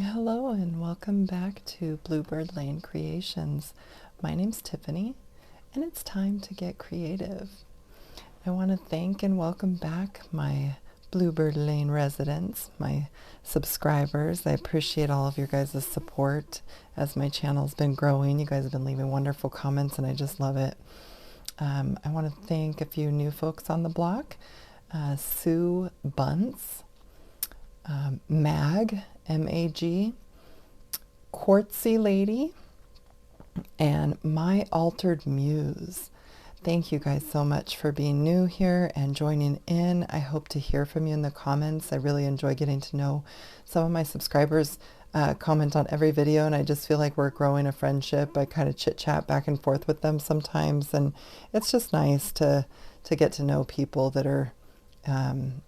Hello and welcome back to Bluebird Lane Creations. My name's Tiffany and it's time to get creative. I want to thank and welcome back my Bluebird Lane residents, my subscribers. I appreciate all of your guys' support as my channel's been growing. You guys have been leaving wonderful comments and I just love it. I want to thank a few new folks on the block. Sue Bunce, Mag, M-A-G, Quartzy Lady, and My Altered Muse. Thank you guys so much for being new here and joining in. I hope to hear from you in the comments. I really enjoy getting to know some of my subscribers. Comment on every video, and I just feel like we're growing a friendship. I kind of chit chat back and forth with them sometimes, and it's just nice to get to know people that are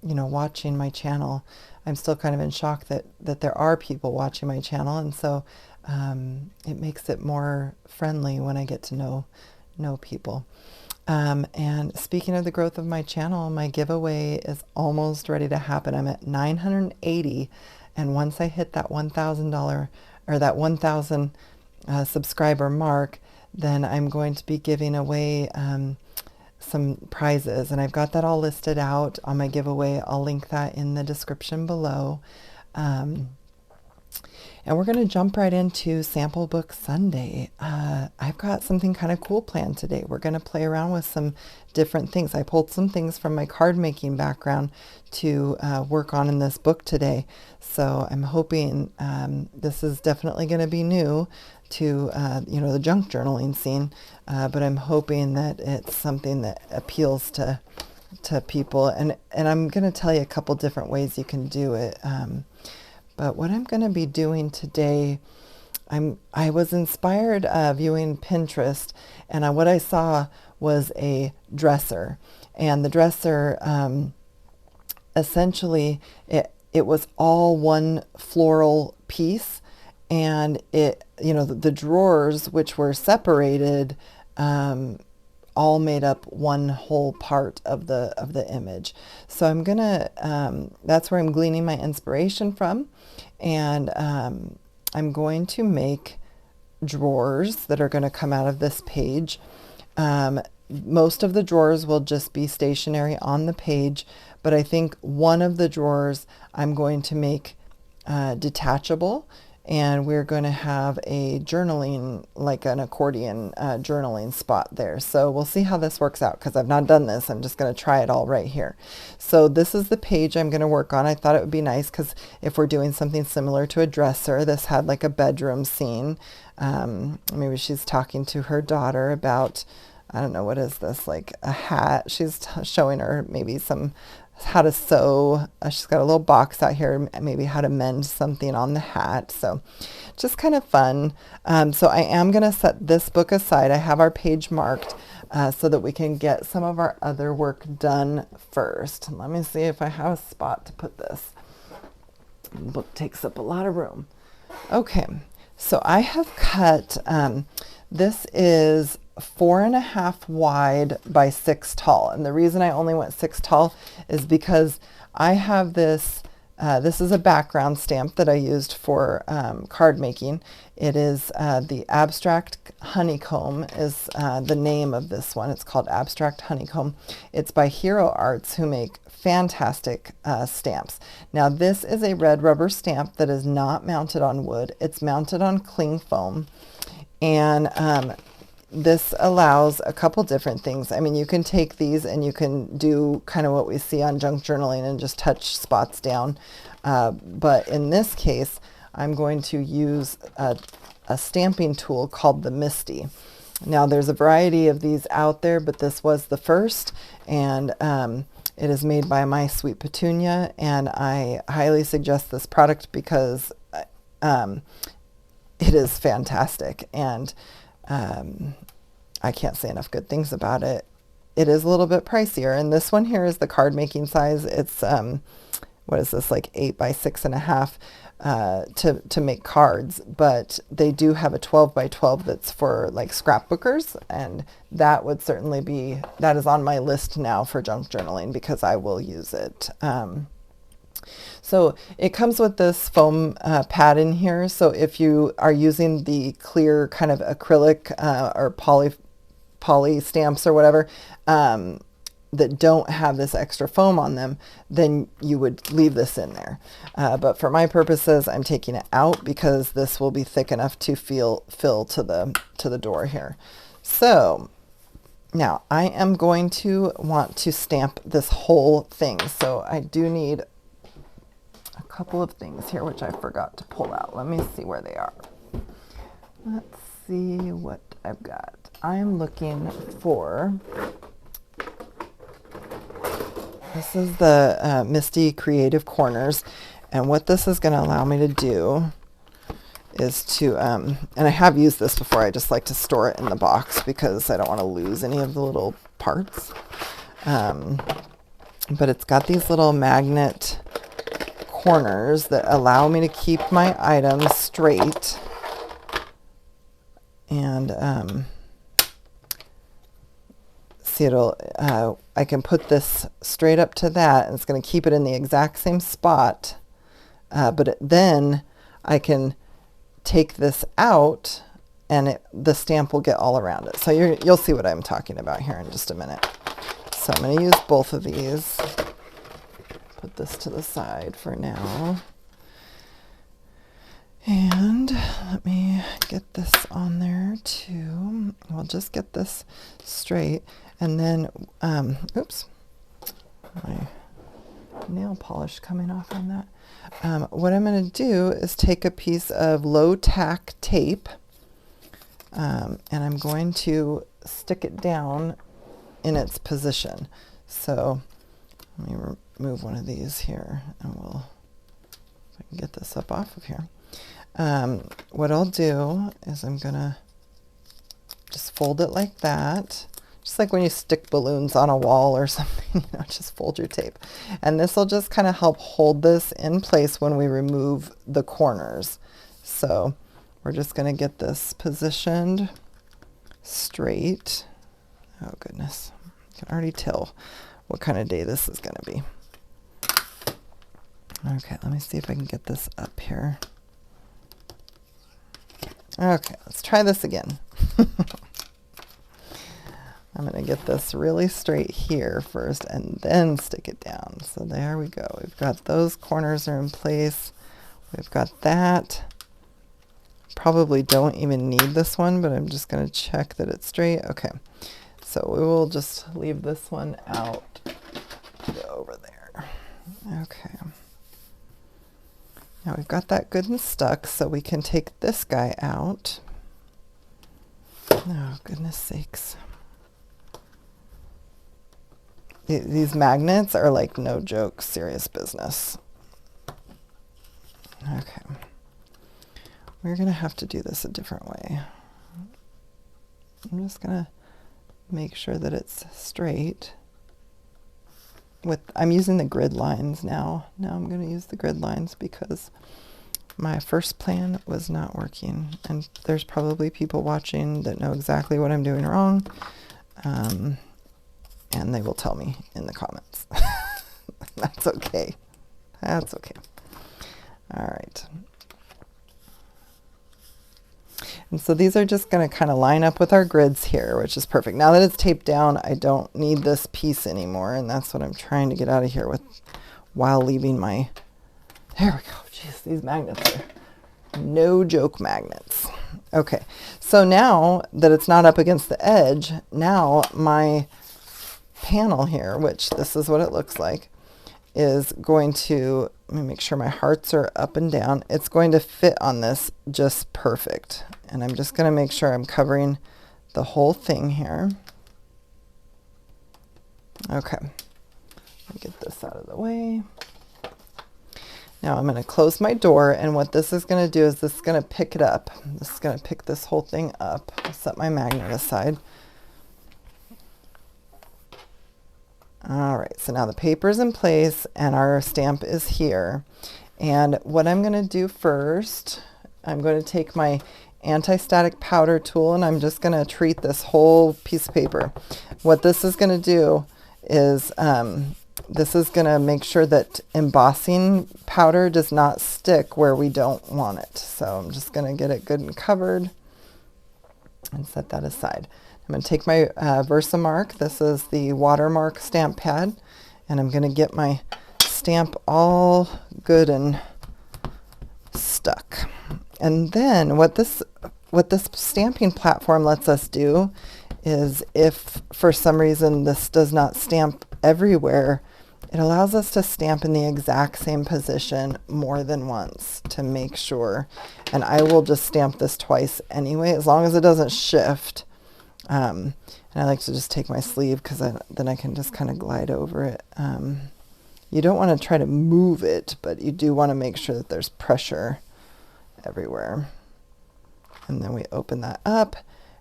watching my channel. I'm still kind of in shock that there are people watching my channel, and so it makes it more friendly when I get to know people. And speaking of the growth of my channel, my giveaway is almost ready to happen. I'm at 980, and once I hit that $1,000 or that 1,000 subscriber mark, then I'm going to be giving away some prizes, and I've got that all listed out on my giveaway. I'll link that in the description below. And we're going to jump right into Sample Book Sunday. I've got something kind of cool planned today. We're going to play around with some different things. I pulled some things from my card making background to work on in this book today. So I'm hoping this is definitely going to be new to the junk journaling scene, but I'm hoping that it's something that appeals to people, and I'm going to tell you a couple different ways you can do it. But what I'm going to be doing today, I was inspired viewing Pinterest, and what I saw was a dresser, and the dresser essentially it was all one floral piece, and the drawers, which were separated, all made up one whole part of the image. So I'm gonna that's where I'm gleaning my inspiration from, and I'm going to make drawers that are going to come out of this page. Most of the drawers will just be stationary on the page, but I think one of the drawers I'm going to make detachable, and we're going to have a journaling, like an accordion journaling spot there. So we'll see how this works out, because I've not done this. I'm just going to try it all right here. So this is the page I'm going to work on. I thought it would be nice, because if we're doing something similar to a dresser, this had like a bedroom scene. Maybe she's talking to her daughter about, I don't know, what is this, like a hat. She's showing her maybe how to sew. She's got a little box out here, maybe how to mend something on the hat. So just kind of fun. So I am going to set this book aside. I have our page marked so that we can get some of our other work done first. Let me see if I have a spot to put this. The book takes up a lot of room. Okay, so I have cut, this is 4.5 wide by 6 tall, and the reason I only went 6 tall is because I have this this is a background stamp that I used for card making. It is the Abstract Honeycomb is the name of this one. It's called Abstract Honeycomb. It's by Hero Arts, who make fantastic stamps. Now this is a red rubber stamp that is not mounted on wood. It's mounted on cling foam, and this allows a couple different things. I mean, you can take these and you can do kind of what we see on junk journaling and just touch spots down. But in this case, I'm going to use a stamping tool called the Misti. Now, there's a variety of these out there, but this was the first, and it is made by My Sweet Petunia, and I highly suggest this product because it is fantastic, and I can't say enough good things about it. It is a little bit pricier, and this one here is the card making size. It's what is this, like 8 by 6.5 to make cards, but they do have a 12 by 12 that's for like scrapbookers, and that would certainly be, that is on my list now for junk journaling because I will use it. So it comes with this foam pad in here. So if you are using the clear kind of acrylic or poly stamps or whatever that don't have this extra foam on them, then you would leave this in there. But for my purposes, I'm taking it out because this will be thick enough to fill to the door here. So now I am going to want to stamp this whole thing. So I do need a couple of things here, which I forgot to pull out. Let me see where they are. Let's see what I've got. I am looking for, this is the Misti Creative Corners, and what this is going to allow me to do is to, and I have used this before, I just like to store it in the box because I don't want to lose any of the little parts. But it's got these little magnet corners that allow me to keep my items straight. And see, it'll I can put this straight up to that, and it's going to keep it in the exact same spot. But then I can take this out, and the stamp will get all around it. So you'll see what I'm talking about here in just a minute. So I'm going to use both of these. Put this to the side for now. And let me get this on there too. We'll just get this straight. And then, oops, my nail polish coming off on that. What I'm going to do is take a piece of low tack tape, and I'm going to stick it down in its position. So let me remove one of these here, and if I can get this up off of here. What I'll do is I'm gonna just fold it like that, just like when you stick balloons on a wall or something, just fold your tape. And this will just kind of help hold this in place when we remove the corners. So we're just gonna get this positioned straight. Oh goodness, I can already tell what kind of day this is gonna be. Okay, let me see if I can get this up here. Okay, let's try this again. I'm going to get this really straight here first and then stick it down. So there we go. We've got those corners are in place. We've got that. Probably don't even need this one, but I'm just going to check that it's straight. Okay, so we will just leave this one out. Go over there. Okay. Now we've got that good and stuck, so we can take this guy out. Oh, goodness sakes. These magnets are like no joke, serious business. Okay. We're going to have to do this a different way. I'm just going to make sure that it's straight. I'm using the grid lines now. Now I'm going to use the grid lines because my first plan was not working. And there's probably people watching that know exactly what I'm doing wrong. And they will tell me in the comments. That's okay. That's okay. All right. And so these are just going to kind of line up with our grids here, which is perfect. Now that it's taped down, I don't need this piece anymore, and that's what I'm trying to get out of here with while leaving my, there we go. Jeez, these magnets are no joke magnets. Okay, so now that it's not up against the edge, now my panel here, which this is what it looks like, is going to, let me make sure my hearts are up and down. It's going to fit on this just perfect. And I'm just going to make sure I'm covering the whole thing here. Okay, let me get this out of the way. Now I'm going to close my door, and what this is going to do is this is going to pick it up. This is going to pick this whole thing up. I'll set my magnet aside. All right, so now the paper's in place and our stamp is here. And what I'm going to do first, I'm going to take my anti-static powder tool, and I'm just going to treat this whole piece of paper. What this is going to do is this is going to make sure that embossing powder does not stick where we don't want it. So I'm just going to get it good and covered and set that aside. I'm going to take my VersaMark. This is the watermark stamp pad, and I'm going to get my stamp all good and stuck. And then what this stamping platform lets us do is, if for some reason this does not stamp everywhere, it allows us to stamp in the exact same position more than once to make sure. And I will just stamp this twice anyway, as long as it doesn't shift. And I like to just take my sleeve, because then I can just kind of glide over it. You don't want to try to move it, but you do want to make sure that there's pressure everywhere. And then we open that up,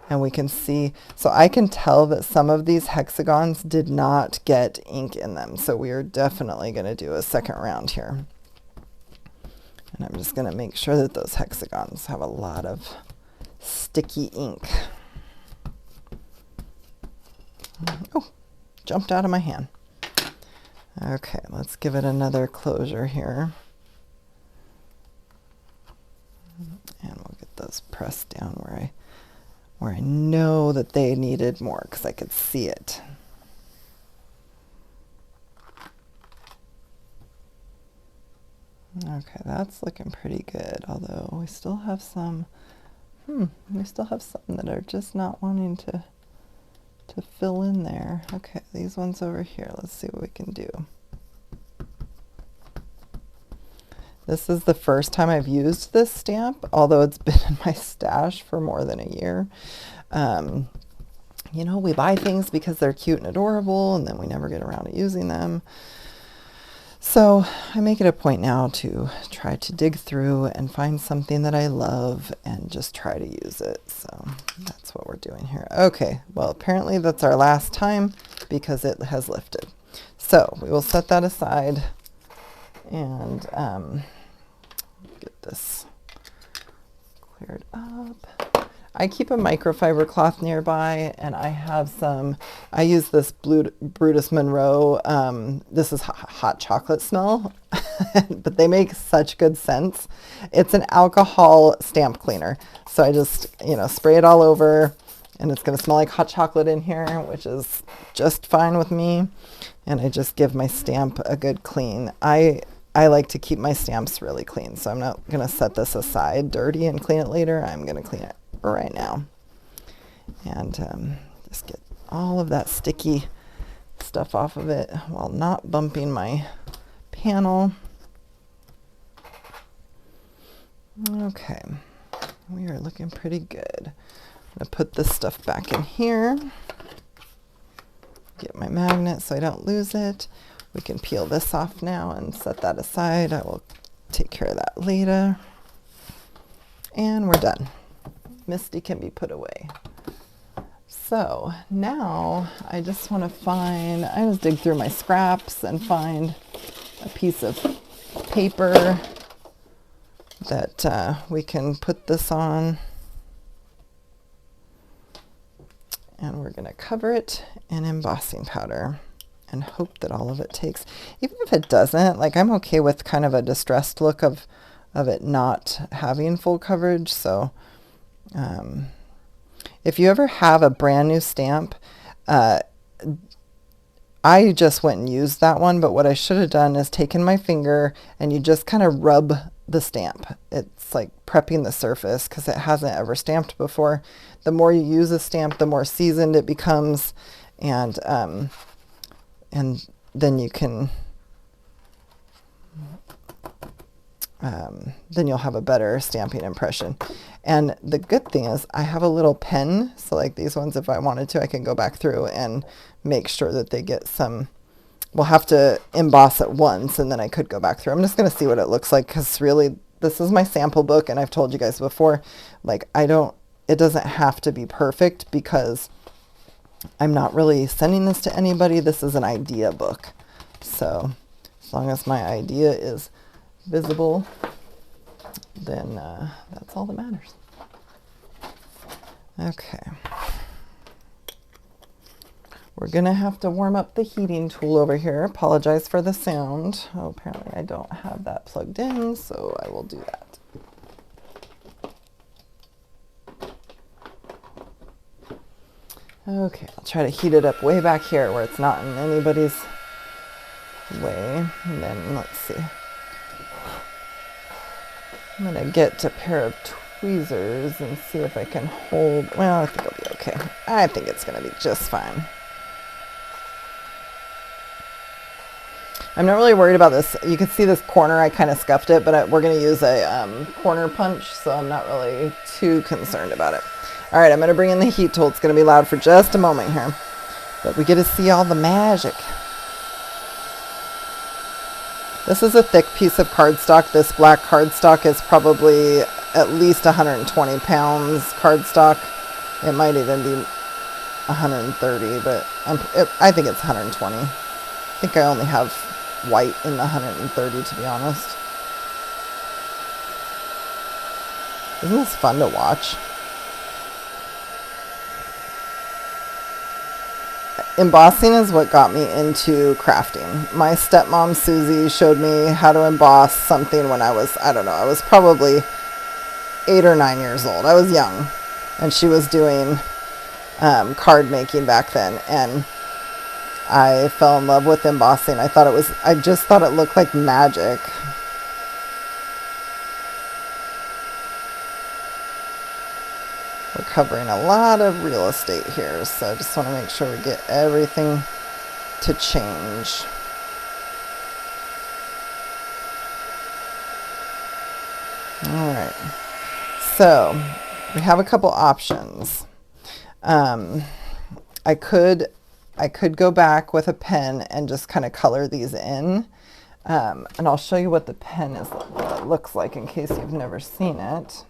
and we can see, so I can tell that some of these hexagons did not get ink in them. So we are definitely going to do a second round here. And I'm just going to make sure that those hexagons have a lot of sticky ink. Oh, jumped out of my hand. Okay, let's give it another closure here. And we'll get those pressed down where I know that they needed more, because I could see it. Okay, that's looking pretty good, although we still have some that are just not wanting to fill in there. Okay, these ones over here, let's see what we can do. This is the first time I've used this stamp, although it's been in my stash for more than a year. You know, we buy things because they're cute and adorable, and then we never get around to using them. So I make it a point now to try to dig through and find something that I love and just try to use it. So that's what we're doing here. Okay, well, apparently that's our last time, because it has lifted. So we will set that aside and get this cleared up. I keep a microfiber cloth nearby, and I have some, I use this Brutus Monroe, this is hot chocolate smell, but they make such good scents. It's an alcohol stamp cleaner. So I just, you know, spray it all over, and it's going to smell like hot chocolate in here, which is just fine with me. And I just give my stamp a good clean. I like to keep my stamps really clean, so I'm not going to set this aside dirty and clean it later. I'm going to clean it right now. And just get all of that sticky stuff off of it while not bumping my panel. Okay, we are looking pretty good. I'm going to put this stuff back in here. Get my magnet so I don't lose it. We can peel this off now and set that aside. I will take care of that later. And we're done. Misti can be put away. So now I just want to find, I always dig through my scraps and find a piece of paper that we can put this on. And we're going to cover it in embossing powder and hope that all of it takes. Even if it doesn't, like, I'm okay with kind of a distressed look of it not having full coverage. So if you ever have a brand new stamp, I just went and used that one, but what I should have done is taken my finger and you just kind of rub the stamp. It's like prepping the surface because it hasn't ever stamped before. The more you use a stamp, the more seasoned it becomes, and then you can then you'll have a better stamping impression. And the good thing is I have a little pen, so like these ones, if I wanted to, I can go back through and make sure that they get some. We'll have to emboss it once, and then I could go back through. I'm just going to see what it looks like, because really this is my sample book, and I've told you guys before, like, it doesn't have to be perfect, because I'm not really sending this to anybody. This is an idea book. So as long as my idea is visible, then that's all that matters. We're gonna have to warm up the heating tool over here. Apologize for the sound. Oh, apparently I don't have that plugged in, so I will do that. Okay, I'll try to heat it up way back here where it's not in anybody's way. And then let's see. I'm gonna get a pair of tweezers and see if I can hold, well, I think it'll be okay. I think it's gonna be just fine. I'm not really worried about this. You can see this corner, I kind of scuffed it, but we're gonna use a corner punch, so I'm not really too concerned about it. All right, I'm gonna bring in the heat tool. It's gonna be loud for just a moment here, but we get to see all the magic. This is a thick piece of cardstock. This black cardstock is probably at least 120 pounds cardstock. It might even be 130, but I think it's 120. I think I only have white in the 130, to be honest. Isn't this fun to watch? Embossing is what got me into crafting. My stepmom Susie showed me how to emboss something when I was, I don't know, I was probably 8 or 9 years old. I was young, and she was doing card making back then, and I fell in love with embossing. I just thought it looked like magic. We're covering a lot of real estate here, so I just want to make sure we get everything to change. All right, so we have a couple options. I could go back with a pen and just kind of color these in, and I'll show you what the pen looks like in case you've never seen it.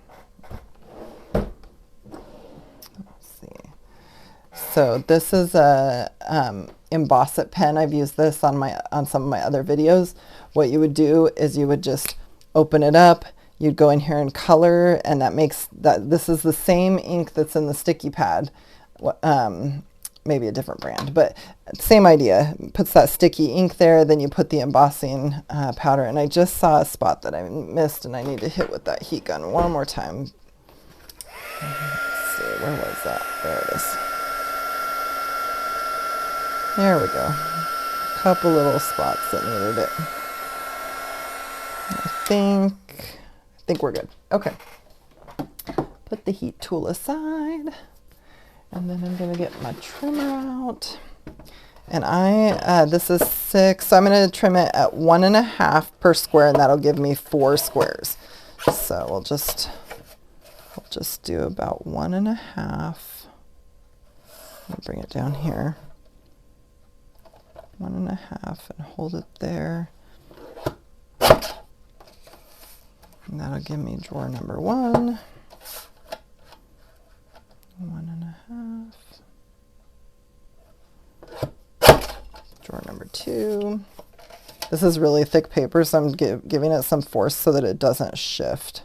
So this is a Emboss It pen. I've used this on some of my other videos. What you would do is you would just open it up, you'd go in here and color, and this is the same ink that's in the sticky pad. Maybe a different brand, but same idea. Puts that sticky ink there, then you put the embossing powder, and I just saw a spot that I missed and I need to hit with that heat gun one more time. Let's see, where was that? There it is. There we go. A couple little spots that needed it. I think we're good. Okay. Put the heat tool aside, and then I'm gonna get my trimmer out. And this is 6, so I'm gonna trim it at 1.5 per square, and that'll give me 4 squares. So we'll just do about 1.5. Let me bring it down here. 1.5 and hold it there. And that'll give me drawer number 1. 1.5. Drawer number 2. This is really thick paper, so I'm giving it some force so that it doesn't shift.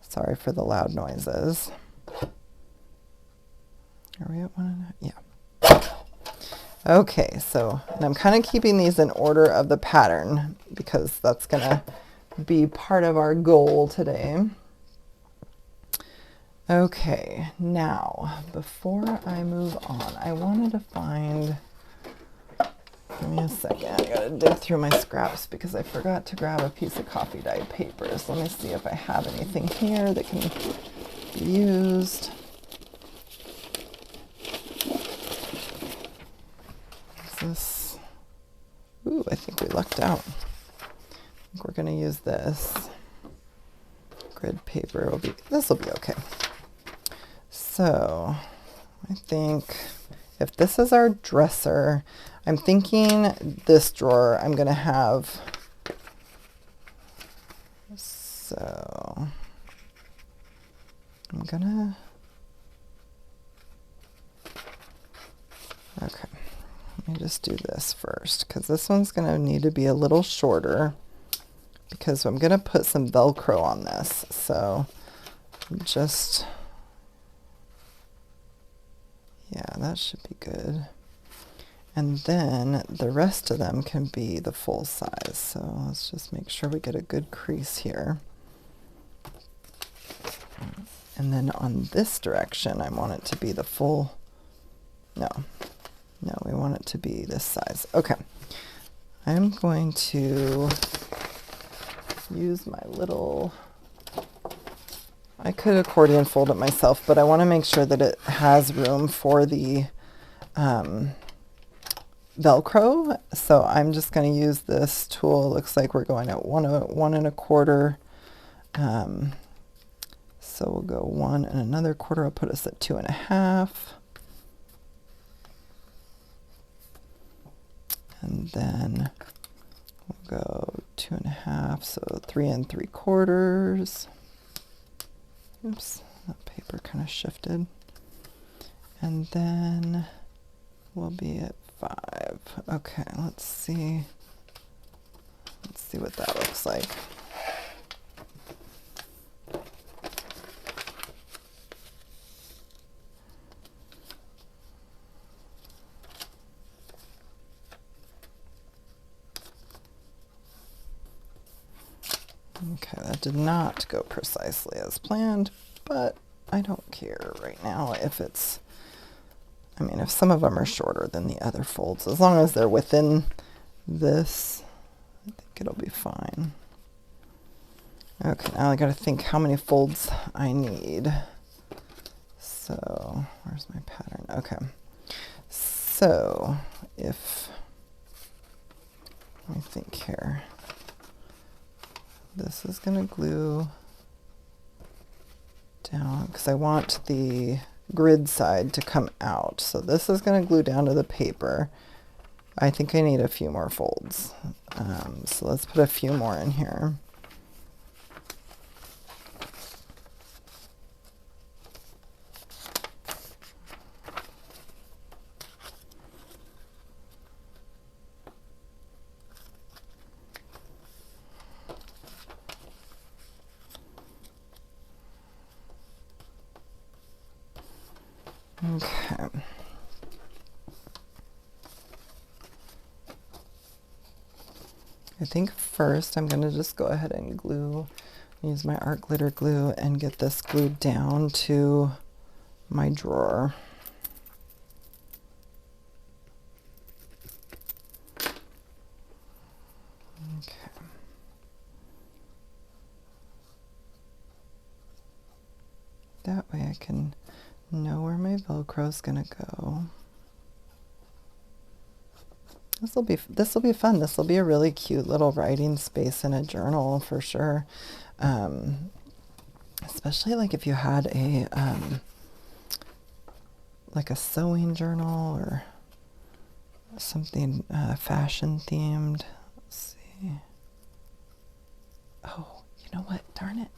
Sorry for the loud noises. Are we at 1.5? Yeah. Okay, so, and I'm kind of keeping these in order of the pattern because that's gonna be part of our goal today. Okay, now, before I move on, I wanted to find, give me a second, I gotta dig through my scraps because I forgot to grab a piece of coffee dyed paper. So let me see if I have anything here that can be used. This, ooh, I think we lucked out. I think we're gonna use this grid paper. This will be okay. So I think if this is our dresser, I'm thinking this drawer I'm gonna have, so I'm gonna, okay. Let me just do this first because this one's going to need to be a little shorter because I'm going to put some Velcro on this. So just, yeah, that should be good. And then the rest of them can be the full size. So let's just make sure we get a good crease here. And then on this direction, I want it to be the full, no, we want it to be this size. Okay, I'm going to use my little, I could accordion fold it myself, but I want to make sure that it has room for the Velcro. So I'm just going to use this tool. Looks like we're going at 1 1/4. So we'll go 1 1/4. I'll put us at 2 1/2. And then we'll go 2 1/2, so 3 3/4. Oops, that paper kind of shifted. And then we'll be at 5. Okay, let's see what that looks like. Okay, that did not go precisely as planned, but I don't care right now if it's, I mean, if some of them are shorter than the other folds, as long as they're within this, I think it'll be fine. Okay, now I gotta think how many folds I need. So, where's my pattern? Okay, so if, let me think here. This is going to glue down because I want the grid side to come out. So this is going to glue down to the paper. I think I need a few more folds. So let's put a few more in here. Okay. I think first I'm going to just go ahead and use my art glitter glue and get this glued down to my drawer. Okay. That way I can know where my Velcro is gonna go. This will be fun. This will be a really cute little writing space in a journal for sure. Especially like if you had a like a sewing journal or something fashion themed. Let's see. Oh, you know what? Darn it.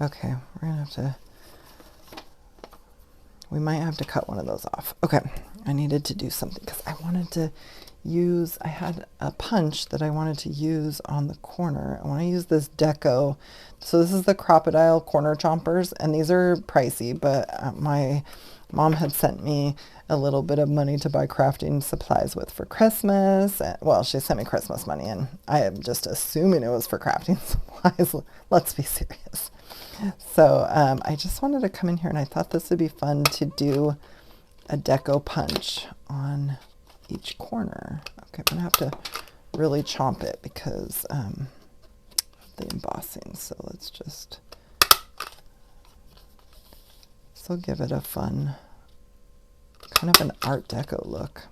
Okay, we're gonna have to. We might have to cut one of those off. Okay, I needed to do something because I wanted to use, I had a punch that I wanted to use on the corner. I want to use this Deco. So this is the Crop-A-DILE corner chompers, and these are pricey, but my mom had sent me a little bit of money to buy crafting supplies with for Christmas. Well, she sent me Christmas money, and I am just assuming it was for crafting supplies. Let's be serious. So I just wanted to come in here and I thought this would be fun to do a Deco Punch on each corner. Okay, I'm gonna have to really chomp it because of the embossing. So let's just, this will give it a fun, kind of an Art Deco look.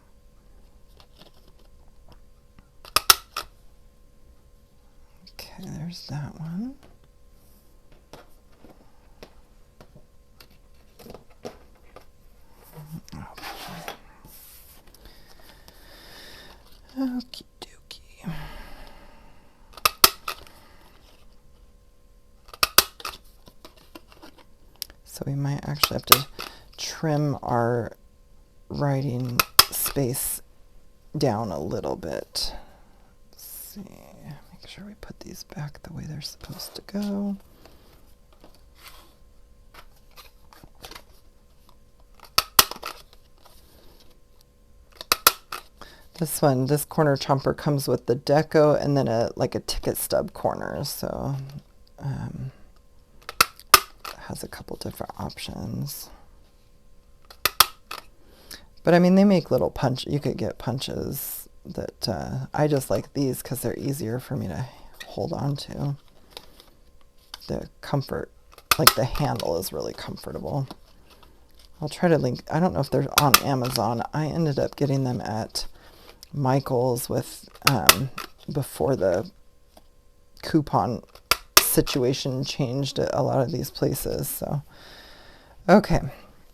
Okay, there's that one. Okie dokie. So we might actually have to trim our writing space down a little bit. Let's see, make sure we put these back the way they're supposed to go. This corner chomper comes with the deco and then like a ticket stub corner. So it has a couple different options. But I mean, they make little punch. You could get punches that I just like these because they're easier for me to hold on to. The comfort, like the handle is really comfortable. I'll try to link. I don't know if they're on Amazon. I ended up getting them at Michael's with before the coupon situation changed at a lot of these places. So okay,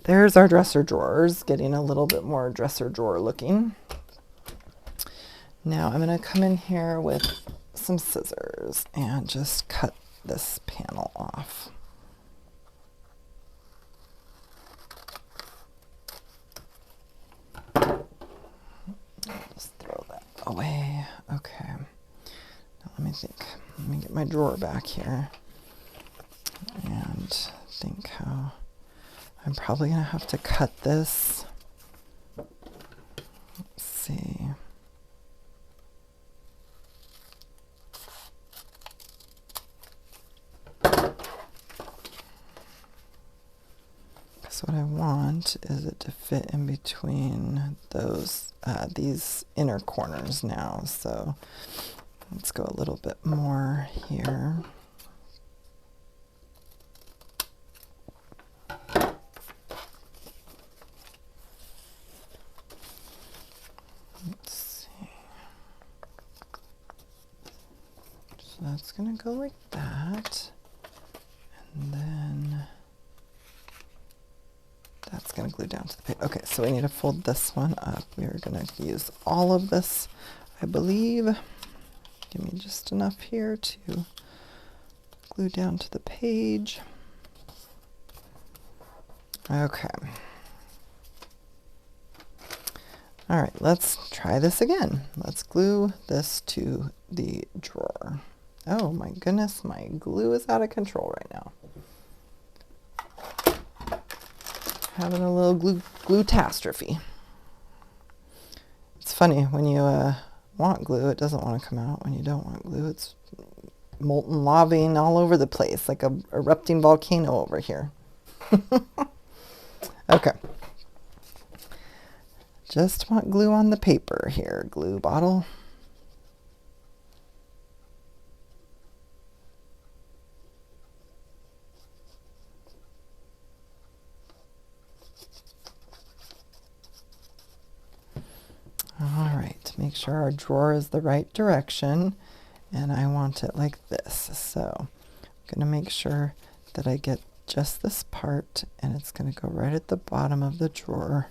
there's our dresser drawers, getting a little bit more dresser drawer looking. Now I'm going to come in here with some scissors and just cut this panel off. Just throw that away. Okay. Now let me think. Let me get my drawer back here and think how I'm probably going to have to cut this. Let's see. So what I want is it to fit in between those these inner corners now. So let's go a little bit more here. Let's see. So that's going to go like that. And then that's going to glue down to the page. Okay, so we need to fold this one up. We are going to use all of this, I believe. Give me just enough here to glue down to the page. Okay. All right, let's try this again. Let's glue this to the drawer. Oh my goodness, my glue is out of control right now. Having a little glue-tastrophe. It's funny, when you want glue, it doesn't want to come out. When you don't want glue, it's molten laving all over the place, like a erupting volcano over here. Okay. Just want glue on the paper here. Glue bottle. All right, make sure our drawer is the right direction, and I want it like this. So I'm going to make sure that I get just this part, and it's going to go right at the bottom of the drawer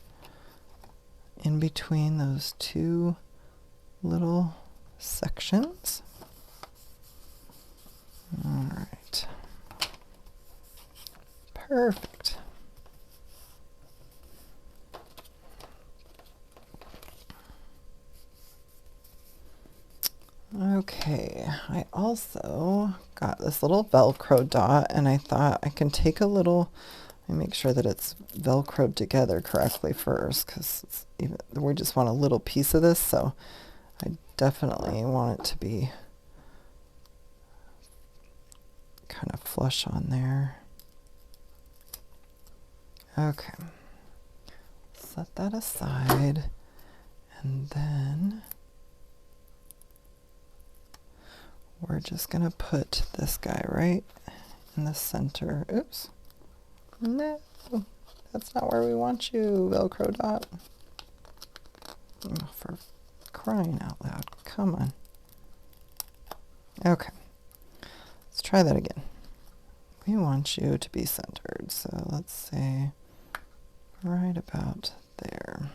in between those two little sections. All right. Perfect. Okay, I also got this little Velcro dot, and I thought I can take a little, let me make sure that it's Velcroed together correctly first, because we just want a little piece of this, so I definitely want it to be kind of flush on there. Okay, set that aside, and then we're just going to put this guy right in the center. Oops. No, that's not where we want you, Velcro dot. Oh, for crying out loud. Come on. Okay. Let's try that again. We want you to be centered. So let's say right about there.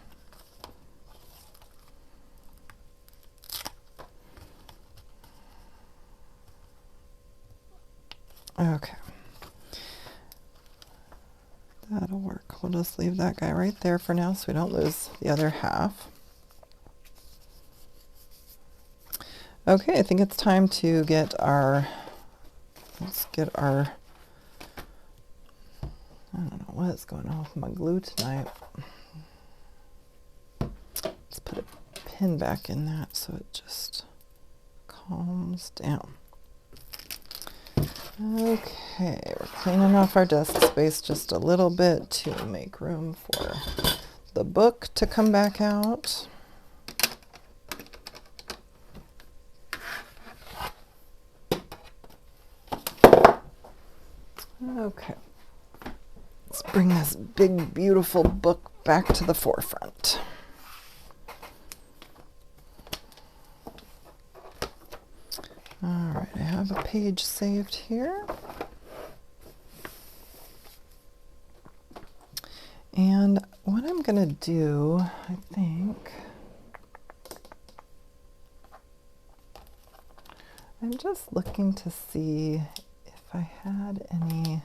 Okay, that'll work. We'll just leave that guy right there for now so we don't lose the other half. Okay, I think it's time to get our, let's get our, I don't know what is going on with my glue tonight. Let's put a pin back in that so it just calms down. Okay, we're cleaning off our desk space just a little bit to make room for the book to come back out. Okay, let's bring this big, beautiful book back to the forefront. All right, I have a page saved here. And what I'm going to do, I think, I'm just looking to see if I had any.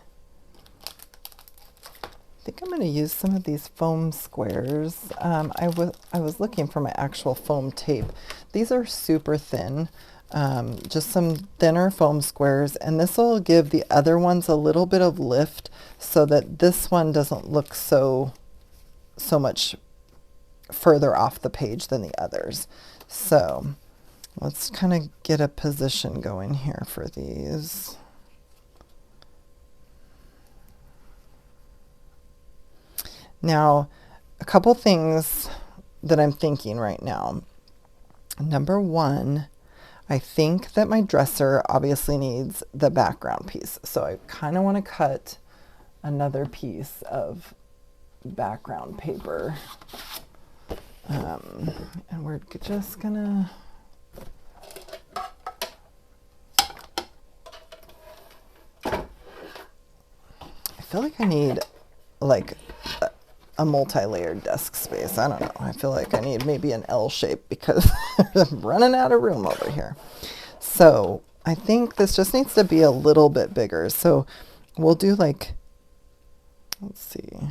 I think I'm going to use some of these foam squares. I was looking for my actual foam tape. These are super thin. Just some thinner foam squares, and this will give the other ones a little bit of lift so that this one doesn't look so much further off the page than the others. So let's kind of get a position going here for these. Now, a couple things that I'm thinking right now. Number one, I think that my dresser obviously needs the background piece. So I kind of want to cut another piece of background paper. And we're just gonna I feel like I need like a multi-layered desk space. I don't know. I feel like I need maybe an L shape because I'm running out of room over here. So I think this just needs to be a little bit bigger. So we'll do like, let's see.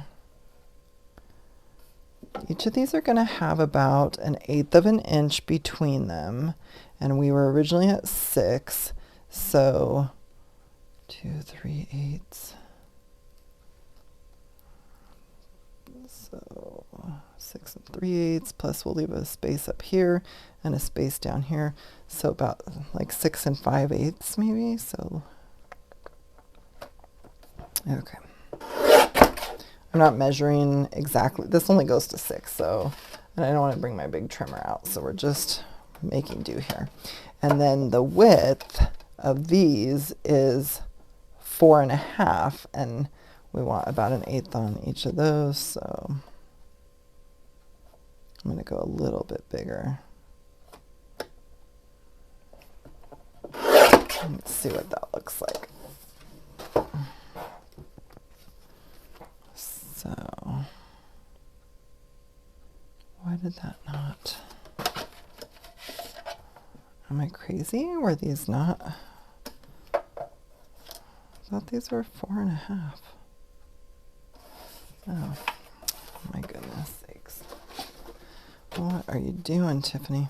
Each of these are going to have about 1/8 of an inch between them. And we were originally at 6. So 2 3/8. So 6 3/8 plus we'll leave a space up here and a space down here. So about like 6 5/8 maybe. So, okay. I'm not measuring exactly. This only goes to 6. So, and I don't want to bring my big trimmer out. So we're just making do here. And then the width of these is 4.5, and we want about 1/8 on each of those, so I'm going to go a little bit bigger. Let's see what that looks like. So, why did that not? Am I crazy? Were these not? I thought these were 4.5. Oh, my goodness sakes. What are you doing, Tiffany?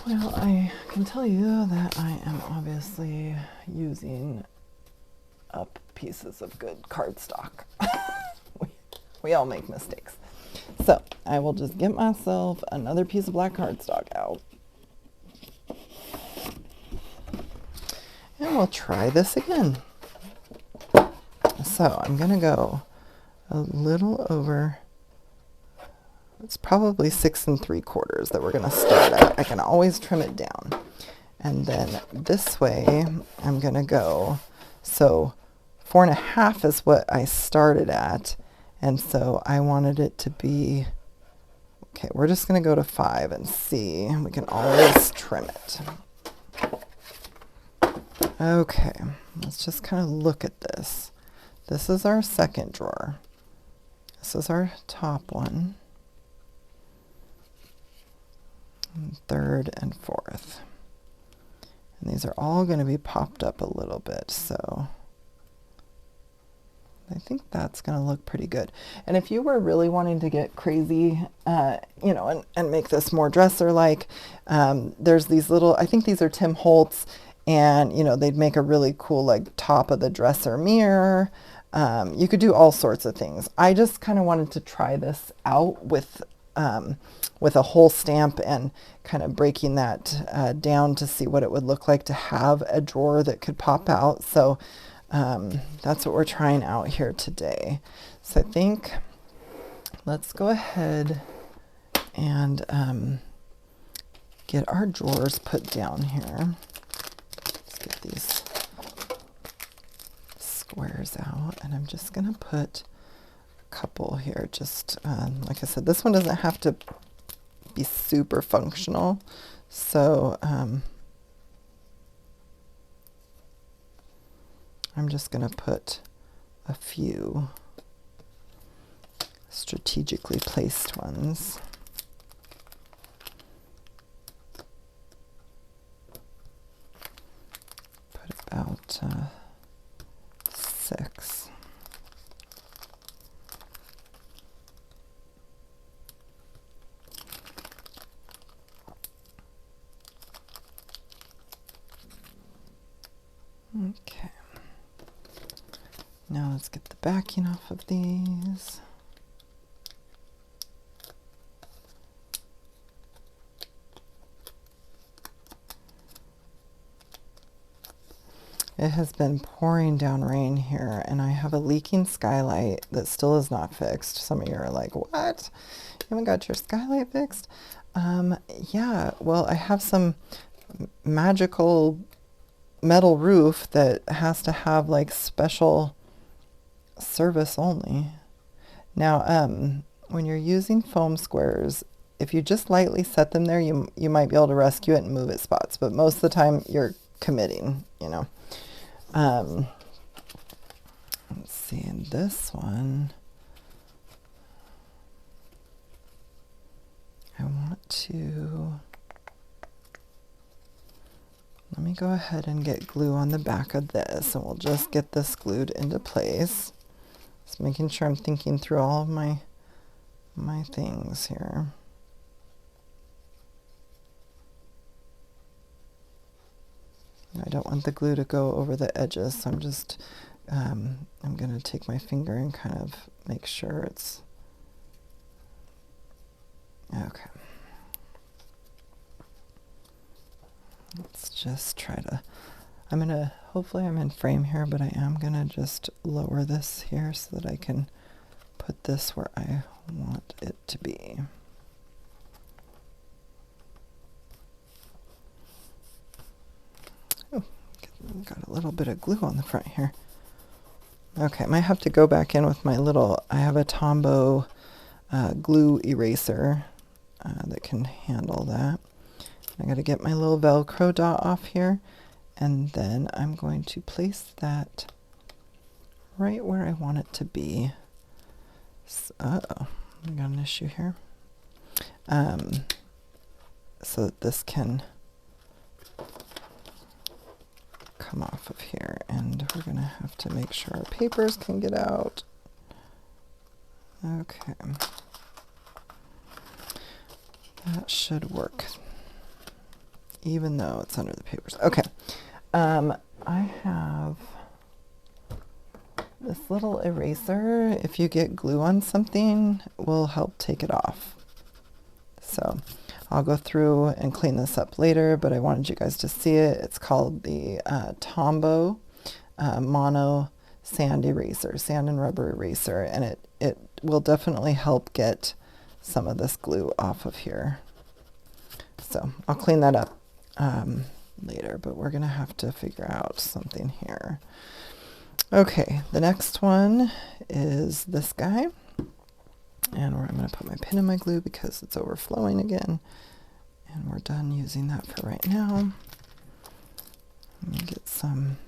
Well, I can tell you that I am obviously using up pieces of good cardstock. we all make mistakes. So I will just get myself another piece of black cardstock out. And we'll try this again. So I'm going to go a little over, it's probably 6 3/4 that we're going to start at. I can always trim it down. And then this way I'm going to go, so 4.5 is what I started at. And so I wanted it to be, okay, we're just going to go to 5 and see. We can always trim it. Okay, let's just kind of look at this. This is our second drawer. This is our top one. And third and fourth. And these are all going to be popped up a little bit, so I think that's going to look pretty good. And if you were really wanting to get crazy, you know, and make this more dresser-like, there's these little, I think these are Tim Holtz, and, you know, they'd make a really cool, like, top of the dresser mirror. You could do all sorts of things. I just kind of wanted to try this out with a whole stamp and kind of breaking that down to see what it would look like to have a drawer that could pop out. So that's what we're trying out here today. So I think let's go ahead and get our drawers put down here. Let's get these squares out, and I'm just going to put a couple here. Just like I said, this one doesn't have to be super functional, so I'm just going to put a few strategically placed ones. Put about 6. Okay. Now let's get the backing off of these. It has been pouring down rain here, and I have a leaking skylight that still is not fixed. Some of you are like, what? You haven't got your skylight fixed? Yeah, well, I have some magical metal roof that has to have like special service only. Now, when you're using foam squares, if you just lightly set them there, you might be able to rescue it and move it spots, but most of the time you're committing, you know. Let's see, in this one, I want to, let me go ahead and get glue on the back of this, and we'll just get this glued into place. Just making sure I'm thinking through all of my things here. I don't want the glue to go over the edges, so I'm just, I'm going to take my finger and kind of make sure it's, okay. Let's just try to, I'm going to, hopefully I'm in frame here, but I am going to just lower this here so that I can put this where I want it to be. Got a little bit of glue on the front here. Okay, I might have to go back in with my little, I have a Tombow glue eraser that can handle that. I got to get my little Velcro dot off here, and then I'm going to place that right where I want it to be. So, uh-oh, I got an issue here. So that this can come off of here, and we're going to have to make sure our papers can get out. Okay. That should work, even though it's under the papers. Okay. I have this little eraser. If you get glue on something, will help take it off. So I'll go through and clean this up later, but I wanted you guys to see it. It's called the Tombow Mono Sand Eraser, sand and rubber eraser, and it will definitely help get some of this glue off of here. So I'll clean that up later, but we're going to have to figure out something here. Okay, the next one is this guy. And I'm going to put my pin in my glue because it's overflowing again. And we're done using that for right now. Let me get some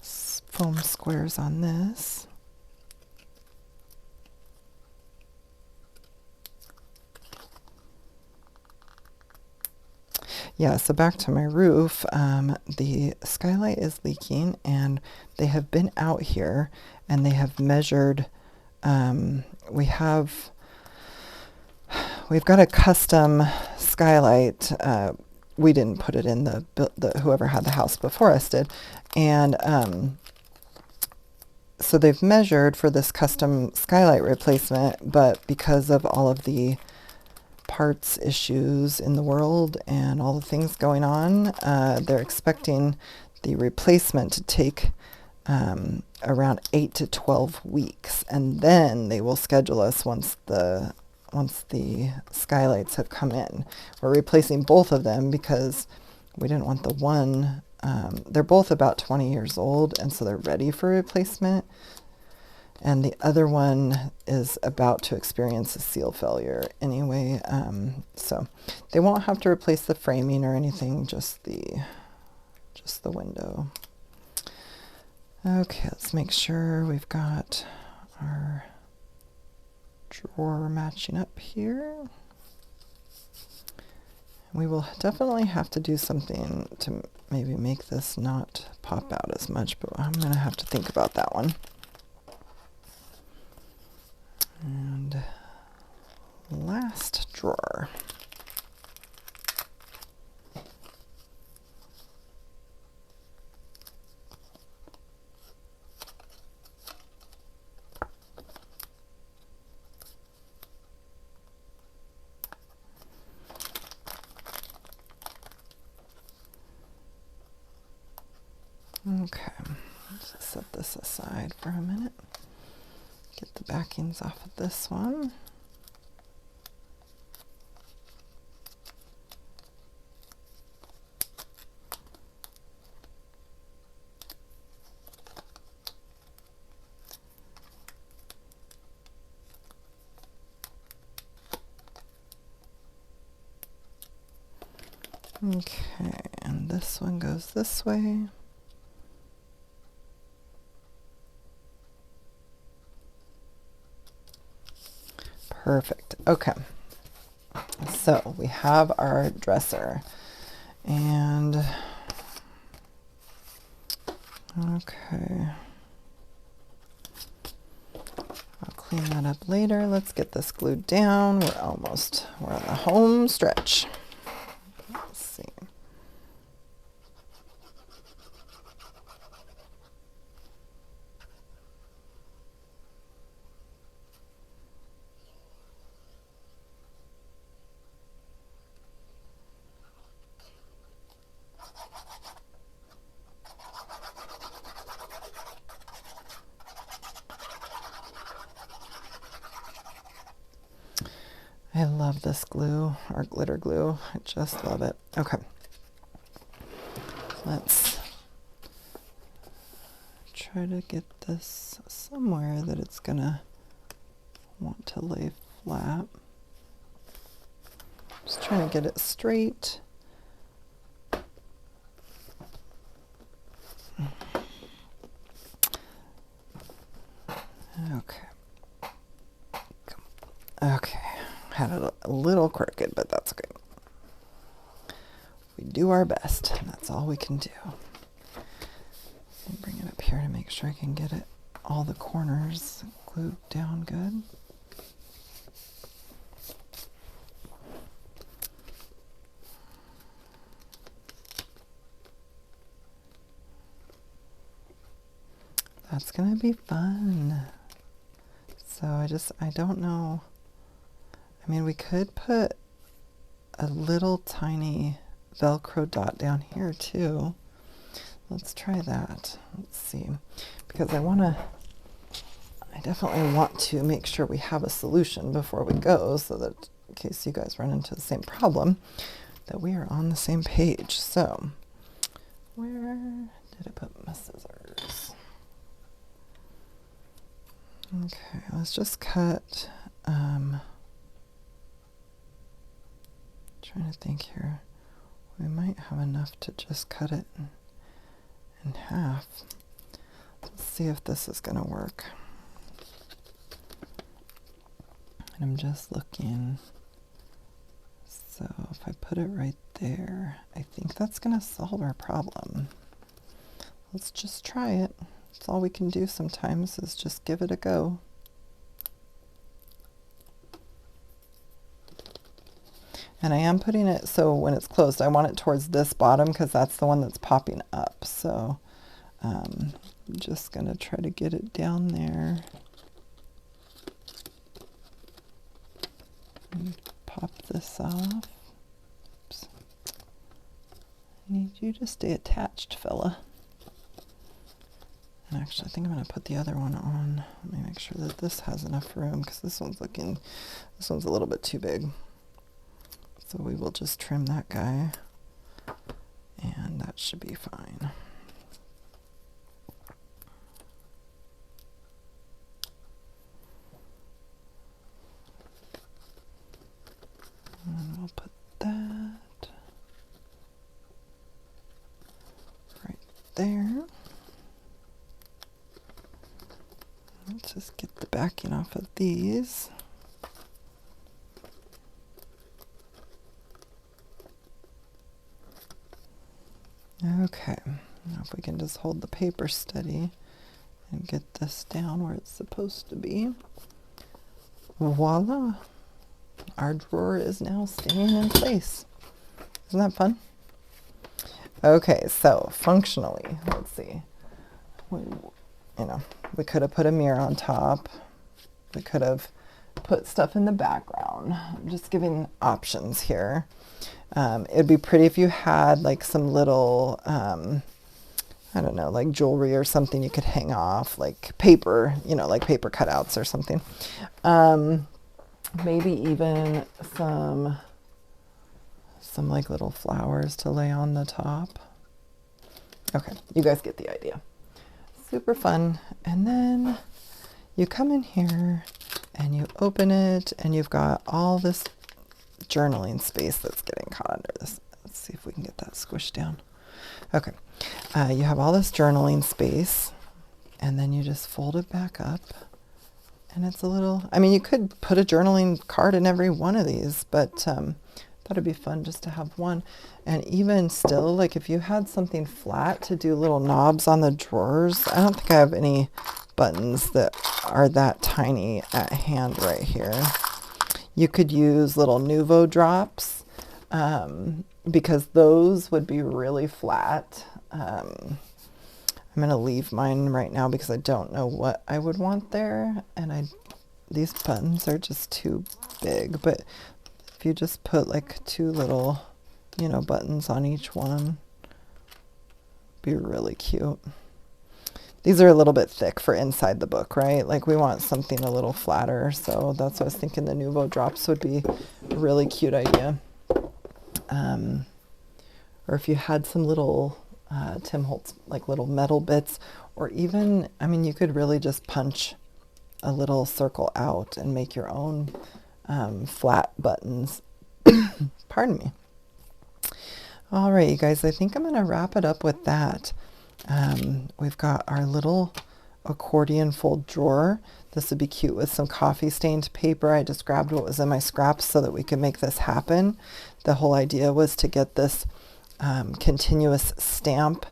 foam squares on this. Yeah, so back to my roof, the skylight is leaking, and they have been out here and they have measured, we've got a custom skylight. We didn't put it in, the whoever had the house before us did, And so they've measured for this custom skylight replacement, but because of all of the parts issues in the world and all the things going on, they're expecting the replacement to take around 8 to 12 weeks, and then they will schedule us once the skylights have come in. We're replacing both of them because we didn't want the one. They're both about 20 years old, and so they're ready for replacement. And the other one is about to experience a seal failure anyway. So they won't have to replace the framing or anything, just the window. Okay, let's make sure we've got our drawer matching up here. We will definitely have to do something to maybe make this not pop out as much, but I'm going to have to think about that one. And last drawer. Okay, let's set this aside for a minute. Get the backings off of this one. Okay, and this one goes this way. Perfect. Okay. So we have our dresser. And okay. I'll clean that up later. Let's get this glued down. We're on the home stretch. Let's see. I love this glue, or glitter glue. I just love it. Okay. Let's try to get this somewhere that it's gonna want to lay flat. Just trying to get it straight. Okay. Okay. Had it a little crooked, but that's okay. We do our best, and that's all we can do. Bring it up here to make sure I can get it all the corners glued down good. That's gonna be fun. So I don't know. I mean, we could put a little tiny Velcro dot down here too. Let's try that. Let's see. Because I definitely want to make sure we have a solution before we go, so that in case you guys run into the same problem, that we are on the same page. So, where did I put my scissors? Okay, let's just cut, trying to think here. We might have enough to just cut it in half. Let's see if this is going to work. And I'm just looking. So if I put it right there, I think that's going to solve our problem. Let's just try it. That's all we can do sometimes, is just give it a go. And I am putting it so when it's closed, I want it towards this bottom because that's the one that's popping up. So I'm just going to try to get it down there. And pop this off. Oops. I need you to stay attached, fella. And actually, I think I'm going to put the other one on. Let me make sure that this has enough room, because this one's a little bit too big. So we will just trim that guy, and that should be fine. And we'll put that right there. Let's just get the backing off of these. Okay, now if we can just hold the paper steady and get this down where it's supposed to be. Voila! Our drawer is now staying in place. Isn't that fun? Okay, so functionally, let's see. We could have put a mirror on top. We could have put stuff in the background. I'm just giving options here. It'd be pretty if you had like some little, I don't know, like jewelry or something you could hang off, like paper, like paper cutouts or something. Maybe even some like little flowers to lay on the top. Okay, you guys get the idea. Super fun. And then you come in here and you open it, and you've got all this journaling space that's getting caught under this. Let's see if we can get that squished down. Okay, you have all this journaling space, and then you just fold it back up, and it's a little, I mean, you could put a journaling card in every one of these, but thought it'd be fun just to have one. And even still, like if you had something flat to do little knobs on the drawers, I don't think I have any buttons that are that tiny at hand right here. You could use little Nuvo drops, because those would be really flat. I'm going to leave mine right now because I don't know what I would want there, and these buttons are just too big. But if you just put like two little, buttons on each one, be really cute. These are a little bit thick for inside the book, right? Like we want something a little flatter, so that's what I was thinking. The Nuvo drops would be a really cute idea. Or if you had some little Tim Holtz, like little metal bits, or even, I mean, you could really just punch a little circle out and make your own flat buttons. Pardon me. All right, you guys, I think I'm going to wrap it up with that. We've got our little accordion fold drawer. This would be cute with some coffee stained paper. I just grabbed what was in my scraps so that we could make this happen. The whole idea was to get this continuous stamp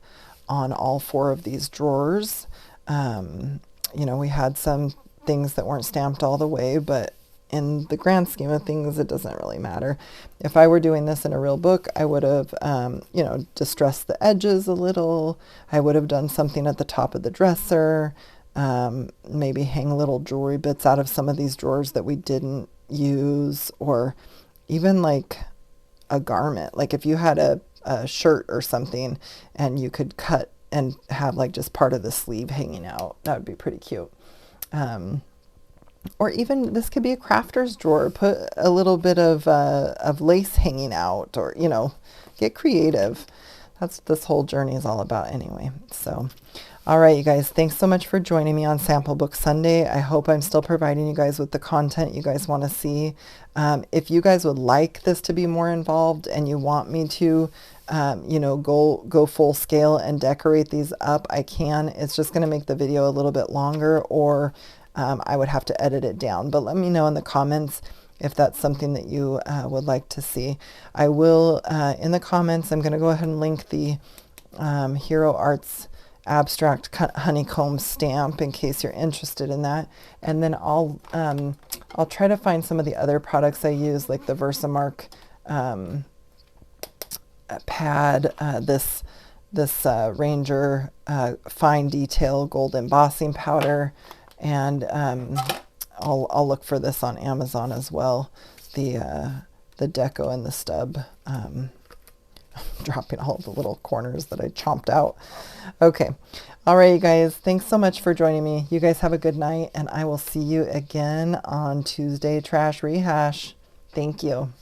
on all four of these drawers. We had some things that weren't stamped all the way, but in the grand scheme of things, it doesn't really matter. If I were doing this in a real book, I would have, distressed the edges a little. I would have done something at the top of the dresser, maybe hang little jewelry bits out of some of these drawers that we didn't use, or even like a garment. Like if you had a shirt or something and you could cut and have like just part of the sleeve hanging out, that would be pretty cute. Or even this could be a crafter's drawer. Put a little bit of lace hanging out, or, get creative. That's what this whole journey is all about anyway. So, all right, you guys, thanks so much for joining me on Sample Book Sunday. I hope I'm still providing you guys with the content you guys want to see. If you guys would like this to be more involved and you want me to, go full scale and decorate these up, I can. It's just going to make the video a little bit longer, or I would have to edit it down. But let me know in the comments if that's something that you would like to see. I will, in the comments, I'm going to go ahead and link the Hero Arts Abstract Honeycomb stamp in case you're interested in that. And then I'll try to find some of the other products I use, like the VersaMark pad, this this Ranger Fine Detail Gold Embossing Powder, and I'll look for this on Amazon as well. The Deco and the Stub. Dropping all the little corners that I chomped out. Okay. All right, you guys. Thanks so much for joining me. You guys have a good night, and I will see you again on Tuesday Trash Rehash. Thank you.